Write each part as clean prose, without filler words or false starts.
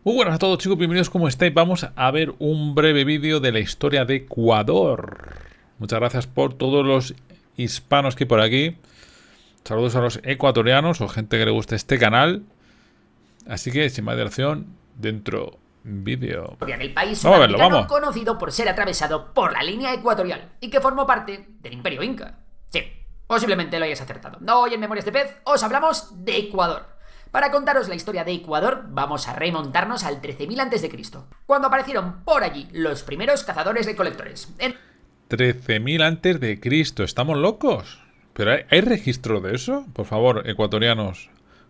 Muy buenas a todos, chicos, bienvenidos, ¿cómo estáis? Vamos a ver un breve vídeo de la historia de Ecuador. Muchas gracias por todos los hispanos que hay por aquí. Saludos a los ecuatorianos o gente que le guste este canal. Así que, sin más dilación, dentro vídeo. En el país Vamos a verlo, sudamericano vamos. conocido por ser atravesado por la línea ecuatorial y que formó parte del Imperio Inca. Sí, posiblemente lo hayas acertado. Hoy en Memorias de Pez os hablamos de Ecuador. Para contaros la historia de Ecuador, vamos a remontarnos al 13.000 a.C., cuando aparecieron por allí los primeros cazadores-recolectores. 13.000 antes de Cristo. ¿Estamos locos? ¿Pero hay registro de eso? Por favor, ecuatorianos,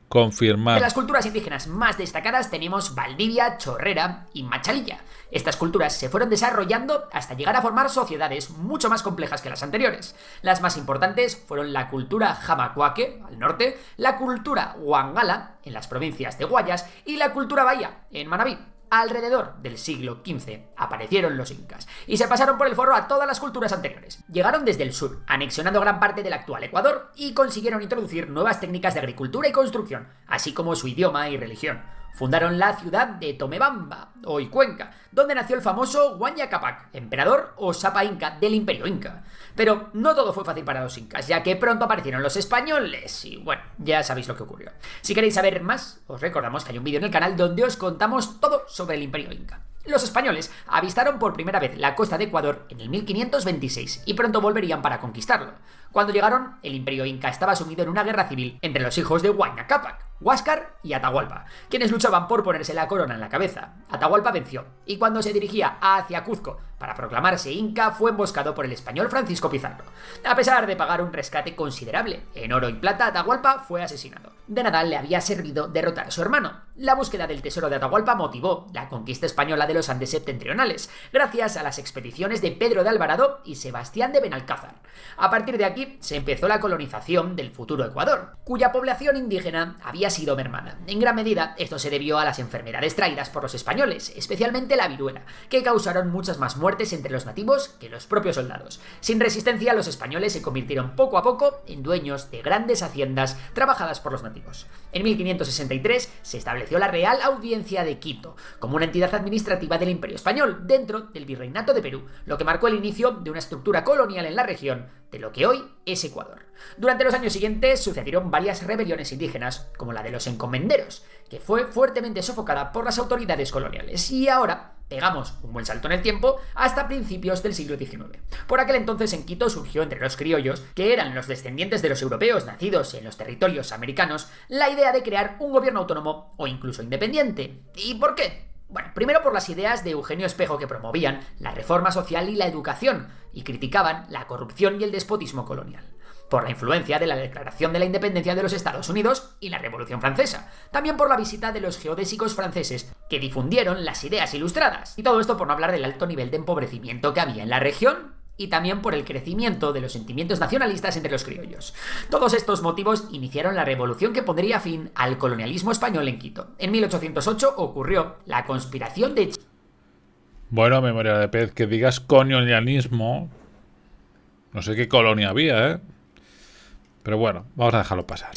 confirmad. De las culturas indígenas más destacadas tenemos Valdivia, Chorrera y Machalilla. Estas culturas se fueron desarrollando hasta llegar a formar sociedades mucho más complejas que las anteriores. Las más importantes fueron la cultura Jamacuaque, al norte, la cultura Huangala, en las provincias de Guayas, y la cultura Bahía, en Manabí. Alrededor del siglo XV aparecieron los incas y se pasaron por el forro a todas las culturas anteriores. Llegaron desde el sur, anexionando gran parte del actual Ecuador y consiguieron introducir nuevas técnicas de agricultura y construcción, así como su idioma y religión. Fundaron la ciudad de Tomebamba, hoy Cuenca, donde nació el famoso Huayna Cápac, emperador o sapa inca del Imperio Inca. Pero no todo fue fácil para los incas, ya que pronto aparecieron los españoles y bueno, ya sabéis lo que ocurrió. Si queréis saber más, os recordamos que hay un vídeo en el canal donde os contamos todo sobre el Imperio Inca. Los españoles avistaron por primera vez la costa de Ecuador en el 1526 y pronto volverían para conquistarlo. Cuando llegaron, el Imperio Inca estaba sumido en una guerra civil entre los hijos de Huayna Cápac, Huáscar y Atahualpa, quienes luchaban por ponerse la corona en la cabeza. Atahualpa venció, y cuando se dirigía hacia Cuzco para proclamarse inca, fue emboscado por el español Francisco Pizarro. A pesar de pagar un rescate considerable en oro y plata, Atahualpa fue asesinado. De nada le había servido derrotar a su hermano. La búsqueda del tesoro de Atahualpa motivó la conquista española de los Andes septentrionales, gracias a las expediciones de Pedro de Alvarado y Sebastián de Benalcázar. A partir de aquí se empezó la colonización del futuro Ecuador, cuya población indígena había sido mermada. En gran medida, esto se debió a las enfermedades traídas por los españoles, especialmente la viruela, que causaron muchas más muertes entre los nativos que los propios soldados. Sin resistencia, los españoles se convirtieron poco a poco en dueños de grandes haciendas trabajadas por los nativos. En 1563 se estableció la Real Audiencia de Quito, como una entidad administrativa del Imperio Español, dentro del Virreinato de Perú, lo que marcó el inicio de una estructura colonial en la región de lo que hoy es Ecuador. Durante los años siguientes sucedieron varias rebeliones indígenas, como la de los encomenderos, que fue fuertemente sofocada por las autoridades coloniales, y ahora pegamos un buen salto en el tiempo hasta principios del siglo XIX. Por aquel entonces en Quito surgió entre los criollos, que eran los descendientes de los europeos nacidos en los territorios americanos, la idea de crear un gobierno autónomo o incluso independiente. ¿Y por qué? Bueno, primero por las ideas de Eugenio Espejo, que promovían la reforma social y la educación y criticaban la corrupción y el despotismo colonial. Por la influencia de la Declaración de la Independencia de los Estados Unidos y la Revolución Francesa. También por la visita de los geodésicos franceses, que difundieron las ideas ilustradas. Y todo esto por no hablar del alto nivel de empobrecimiento que había en la región, y también por el crecimiento de los sentimientos nacionalistas entre los criollos. Todos estos motivos iniciaron la revolución que pondría fin al colonialismo español en Quito. En 1808 ocurrió la conspiración de... Bueno, memoria de pez, que digas colonialismo. No sé qué colonia había, ¿eh? Pero bueno, vamos a dejarlo pasar.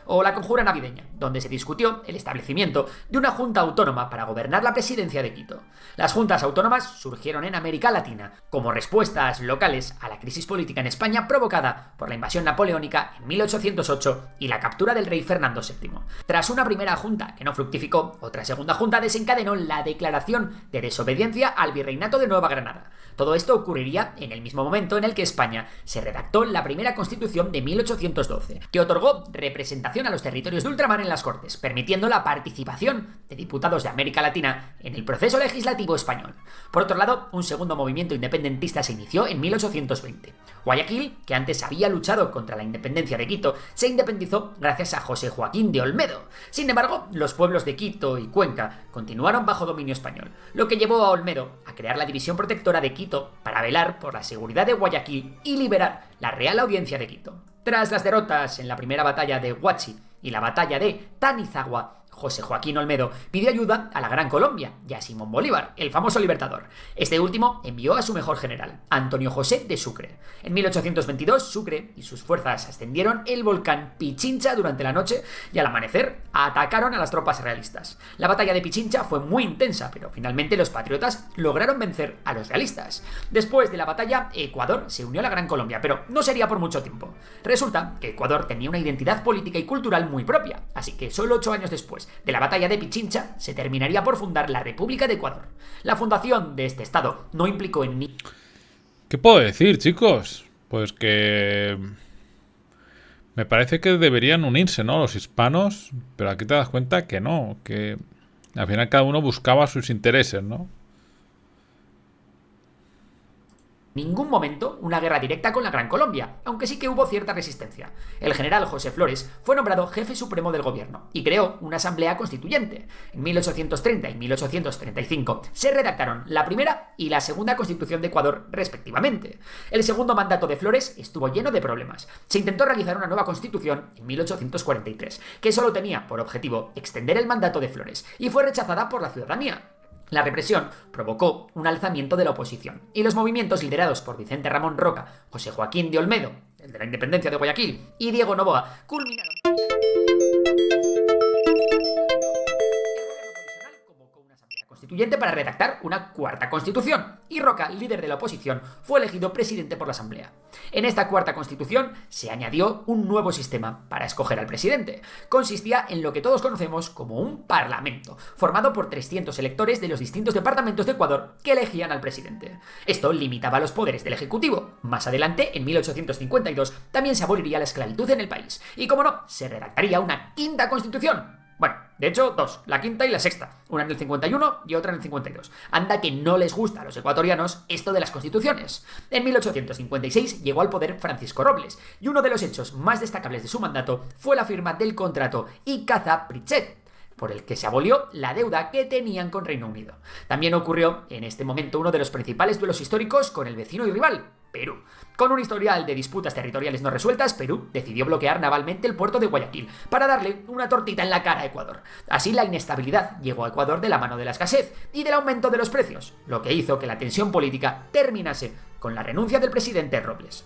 O la conjura navideña, donde se discutió el establecimiento de una junta autónoma para gobernar la presidencia de Quito. Las juntas autónomas surgieron en América Latina como respuestas locales a la crisis política en España provocada por la invasión napoleónica en 1808 y la captura del rey Fernando VII. Tras una primera junta que no fructificó, otra segunda junta desencadenó la declaración de desobediencia al virreinato de Nueva Granada. Todo esto ocurriría en el mismo momento en el que España se redactó la primera Constitución de 1812, que otorgó representación a los territorios de ultramar en las Cortes, permitiendo la participación de diputados de América Latina en el proceso legislativo español. Por otro lado, un segundo movimiento independentista se inició en 1820. Guayaquil, que antes había luchado contra la independencia de Quito, se independizó gracias a José Joaquín de Olmedo. Sin embargo, los pueblos de Quito y Cuenca continuaron bajo dominio español, lo que llevó a Olmedo a crear la División Protectora de Quito para velar por la seguridad de Guayaquil y liberar la Real Audiencia de Quito. Tras las derrotas en la primera batalla de Huachi y la batalla de Tanizagua, José Joaquín Olmedo, pidió ayuda a la Gran Colombia y a Simón Bolívar, el famoso libertador. Este último envió a su mejor general, Antonio José de Sucre. En 1822, Sucre y sus fuerzas ascendieron el volcán Pichincha durante la noche y al amanecer atacaron a las tropas realistas. La batalla de Pichincha fue muy intensa, pero finalmente los patriotas lograron vencer a los realistas. Después de la batalla, Ecuador se unió a la Gran Colombia, pero no sería por mucho tiempo. Resulta que Ecuador tenía una identidad política y cultural muy propia, así que solo 8 años después de la batalla de Pichincha se terminaría por fundar la República de Ecuador. La fundación de este estado no implicó en ni... ¿Qué puedo decir, chicos? Pues que me parece que deberían unirse, ¿no? Los hispanos, pero aquí te das cuenta que no, que al final cada uno buscaba sus intereses, ¿no? ningún momento una guerra directa con la Gran Colombia, aunque sí que hubo cierta resistencia. El general José Flores fue nombrado jefe supremo del gobierno y creó una asamblea constituyente. En 1830 y 1835 se redactaron la primera y la segunda constitución de Ecuador respectivamente. El segundo mandato de Flores estuvo lleno de problemas. Se intentó realizar una nueva constitución en 1843, que solo tenía por objetivo extender el mandato de Flores, y fue rechazada por la ciudadanía. La represión provocó un alzamiento de la oposición, y los movimientos liderados por Vicente Ramón Roca, José Joaquín de Olmedo, el de la independencia de Guayaquil, y Diego Noboa, culminaron. Constituyente para redactar una cuarta constitución, y Roca, líder de la oposición, fue elegido presidente por la asamblea. En esta cuarta constitución se añadió un nuevo sistema para escoger al presidente. Consistía en lo que todos conocemos como un parlamento, formado por 300 electores de los distintos departamentos de Ecuador que elegían al presidente. Esto limitaba los poderes del ejecutivo. Más adelante, en 1852, también se aboliría la esclavitud en el país, y como no, se redactaría una quinta constitución. Bueno, de hecho, dos, la quinta y la sexta, una en el 51 y otra en el 52. Anda que no les gusta a los ecuatorianos esto de las constituciones. En 1856 llegó al poder Francisco Robles, y uno de los hechos más destacables de su mandato fue la firma del contrato Icaza-Pritchett, por el que se abolió la deuda que tenían con Reino Unido. También ocurrió en este momento uno de los principales duelos históricos con el vecino y rival, Perú. Con un historial de disputas territoriales no resueltas, Perú decidió bloquear navalmente el puerto de Guayaquil para darle una tortita en la cara a Ecuador. Así la inestabilidad llegó a Ecuador de la mano de la escasez y del aumento de los precios, lo que hizo que la tensión política terminase con la renuncia del presidente Robles.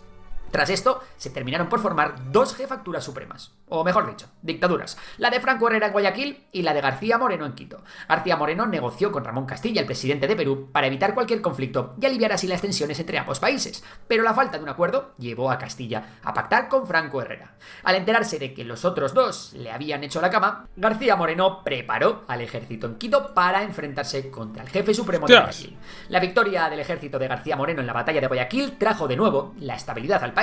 Tras esto, se terminaron por formar dos jefaturas supremas, o mejor dicho, dictaduras, la de Franco Herrera en Guayaquil y la de García Moreno en Quito. García Moreno negoció con Ramón Castilla, el presidente de Perú, para evitar cualquier conflicto y aliviar así las tensiones entre ambos países, pero la falta de un acuerdo llevó a Castilla a pactar con Franco Herrera. Al enterarse de que los otros dos le habían hecho la cama, García Moreno preparó al ejército en Quito para enfrentarse contra el jefe supremo de Guayaquil. La victoria del ejército de García Moreno en la batalla de Guayaquil trajo de nuevo la estabilidad al país.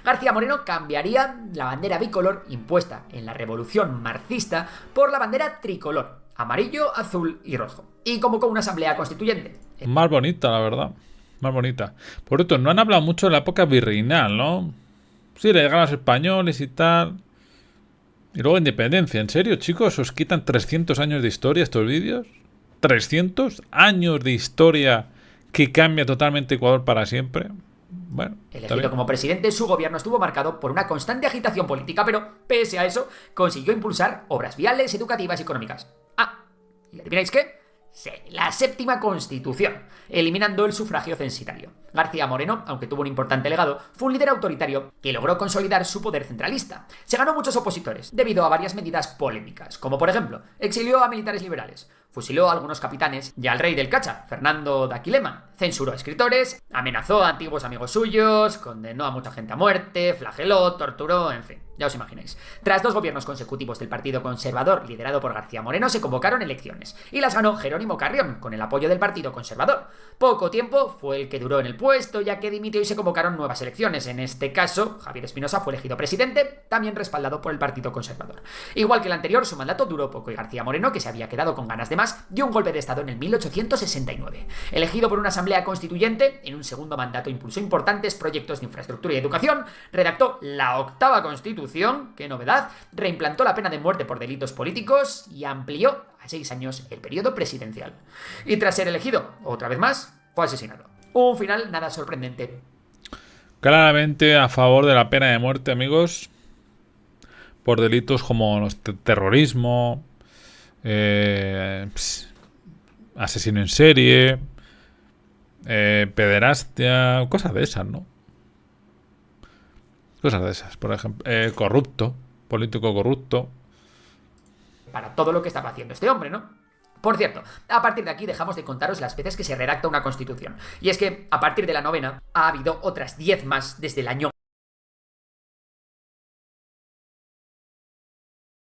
García Moreno cambiaría la bandera bicolor impuesta en la revolución marxista por la bandera tricolor, amarillo, azul y rojo, y convocó una asamblea constituyente. Más bonita, la verdad. Más bonita. Por otro, no han hablado mucho de la época virreinal, ¿no? Sí, le llegan a los españoles y tal. Y luego independencia. ¿En serio, chicos? ¿Os quitan 300 años de historia estos vídeos? ¿300 años de historia que cambia totalmente Ecuador para siempre? Bueno, elegido como presidente, su gobierno estuvo marcado por una constante agitación política, pero pese a eso, consiguió impulsar obras viales, educativas y económicas. ¿Y adivináis qué? Sí, la séptima constitución, eliminando el sufragio censitario. García Moreno, aunque tuvo un importante legado, fue un líder autoritario que logró consolidar su poder centralista. Se ganó muchos opositores debido a varias medidas polémicas, como por ejemplo, exilió a militares liberales, fusiló a algunos capitanes y al rey del Cacha, Fernando de Aquilema, censuró a escritores, amenazó a antiguos amigos suyos, condenó a mucha gente a muerte, flageló, torturó, en fin, ya os imagináis. Tras 2 gobiernos consecutivos del Partido Conservador, liderado por García Moreno, se convocaron elecciones, y las ganó Jerónimo Carrión, con el apoyo del Partido Conservador. Poco tiempo fue el que duró en el puesto, ya que dimitió y se convocaron nuevas elecciones. En este caso, Javier Espinosa fue elegido presidente, también respaldado por el Partido Conservador. Igual que el anterior, su mandato duró poco, y García Moreno, que se había quedado con ganas de más, dio un golpe de estado en el 1869. Elegido por una asamblea constituyente, en un segundo mandato impulsó importantes proyectos de infraestructura y educación, redactó la octava constitución, qué novedad, reimplantó la pena de muerte por delitos políticos y amplió a 6 años el periodo presidencial. Y tras ser elegido, otra vez más, fue asesinado. Un final nada sorprendente. Claramente a favor de la pena de muerte, amigos, por delitos como terrorismo, asesino en serie, pederastia, cosas de esas, ¿no? Cosas de esas, por ejemplo. Corrupto, político corrupto. Para todo lo que estaba haciendo este hombre, ¿no? Por cierto, a partir de aquí dejamos de contaros las veces que se redacta una constitución. Y es que, a partir de la 9ª, ha habido otras 10 más desde el año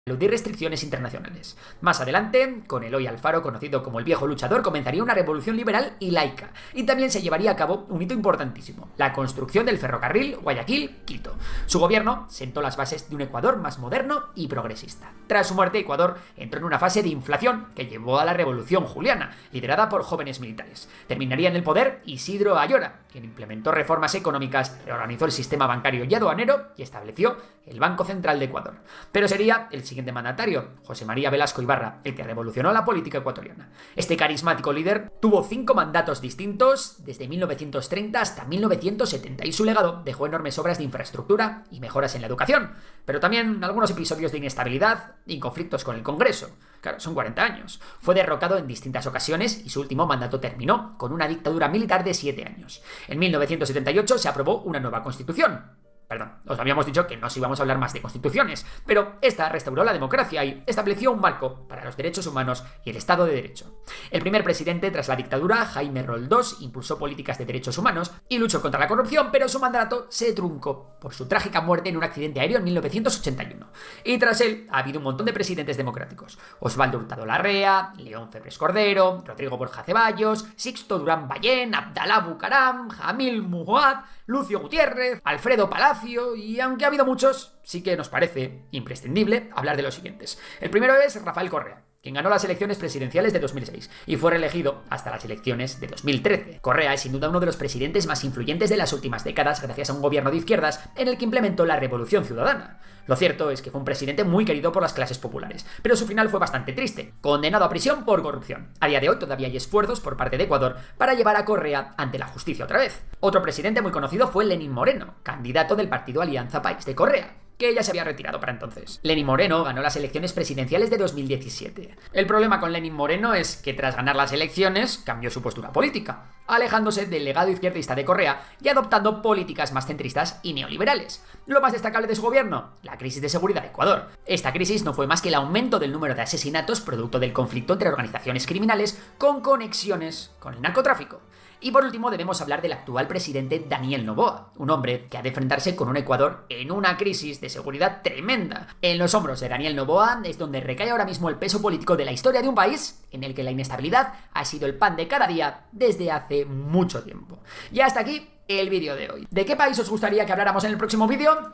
de restricciones internacionales. Más adelante, con Eloy Alfaro, conocido como el viejo luchador, comenzaría una revolución liberal y laica. Y también se llevaría a cabo un hito importantísimo, la construcción del ferrocarril Guayaquil-Quito. Su gobierno sentó las bases de un Ecuador más moderno y progresista. Tras su muerte, Ecuador entró en una fase de inflación que llevó a la Revolución Juliana, liderada por jóvenes militares. Terminaría en el poder Isidro Ayora, quien implementó reformas económicas, reorganizó el sistema bancario y aduanero y estableció el Banco Central de Ecuador. Pero sería el siguiente mandatario, José María Velasco Ibarra, el que revolucionó la política ecuatoriana. Este carismático líder tuvo 5 mandatos distintos desde 1930 hasta 1970 y su legado dejó enormes obras de infraestructura y mejoras en la educación, pero también algunos episodios de inestabilidad y conflictos con el Congreso. Claro, son 40 años. Fue derrocado en distintas ocasiones y su último mandato terminó con una dictadura militar de 7 años. En 1978 se aprobó una nueva constitución. Perdón, os habíamos dicho que no os íbamos a hablar más de constituciones, pero esta restauró la democracia y estableció un marco para los derechos humanos y el Estado de Derecho. El primer presidente tras la dictadura, Jaime Roldós, impulsó políticas de derechos humanos y luchó contra la corrupción, pero su mandato se truncó por su trágica muerte en un accidente aéreo en 1981. Y tras él ha habido un montón de presidentes democráticos: Osvaldo Hurtado Larrea, León Febres Cordero, Rodrigo Borja Ceballos, Sixto Durán Ballén, Abdalá Bucaram, Jamil Muhuad, Lucio Gutiérrez, Alfredo Palacio, y aunque ha habido muchos, sí que nos parece imprescindible hablar de los siguientes. El primero es Rafael Correa, quien ganó las elecciones presidenciales de 2006 y fue reelegido hasta las elecciones de 2013. Correa es sin duda uno de los presidentes más influyentes de las últimas décadas gracias a un gobierno de izquierdas en el que implementó la Revolución Ciudadana. Lo cierto es que fue un presidente muy querido por las clases populares, pero su final fue bastante triste, condenado a prisión por corrupción. A día de hoy todavía hay esfuerzos por parte de Ecuador para llevar a Correa ante la justicia otra vez. Otro presidente muy conocido fue Lenín Moreno, candidato del partido Alianza País de Correa, que ya se había retirado para entonces. Lenín Moreno ganó las elecciones presidenciales de 2017. El problema con Lenín Moreno es que tras ganar las elecciones cambió su postura política, alejándose del legado izquierdista de Correa y adoptando políticas más centristas y neoliberales. Lo más destacable de su gobierno, la crisis de seguridad de Ecuador. Esta crisis no fue más que el aumento del número de asesinatos producto del conflicto entre organizaciones criminales con conexiones con el narcotráfico. Y por último debemos hablar del actual presidente Daniel Noboa, un hombre que ha de enfrentarse con un Ecuador en una crisis de seguridad tremenda. En los hombros de Daniel Noboa es donde recae ahora mismo el peso político de la historia de un país en el que la inestabilidad ha sido el pan de cada día desde hace mucho tiempo. Y hasta aquí el vídeo de hoy. ¿De qué país os gustaría que habláramos en el próximo vídeo?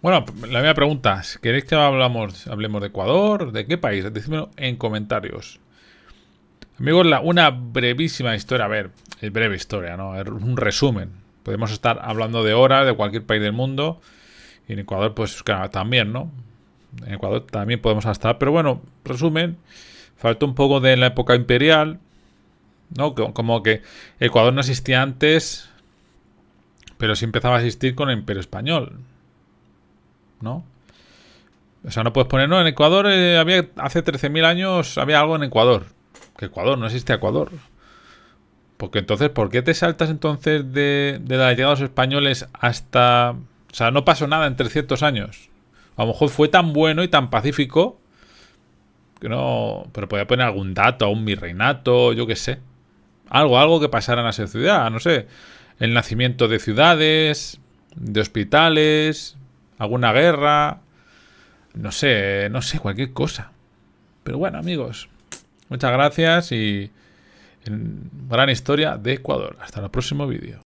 Bueno, la misma pregunta. Si queréis que hablemos de Ecuador, ¿de qué país? Decídmelo en comentarios. Amigos, una brevísima historia, a ver, es breve historia, ¿no? Es un resumen. Podemos estar hablando de horas de cualquier país del mundo. Y en Ecuador, pues claro, también, ¿no? En Ecuador también podemos estar. Pero bueno, resumen, faltó un poco de la época imperial, ¿no? Como que Ecuador no existía antes, pero sí empezaba a existir con el Imperio Español, ¿no? O sea, no puedes poner, no, en Ecuador hace 13.000 años había algo en Ecuador. Que Ecuador, no existe Ecuador. Porque entonces, ¿por qué te saltas entonces de la llegada de los españoles hasta... O sea, no pasó nada en 300 años. A lo mejor fue tan bueno y tan pacífico que no... Pero podía poner algún dato, un virreinato, yo qué sé. Algo que pasara en esa ciudad, no sé. El nacimiento de ciudades, de hospitales, alguna guerra... No sé, cualquier cosa. Pero bueno, amigos... Muchas gracias y gran historia de Ecuador. Hasta el próximo vídeo.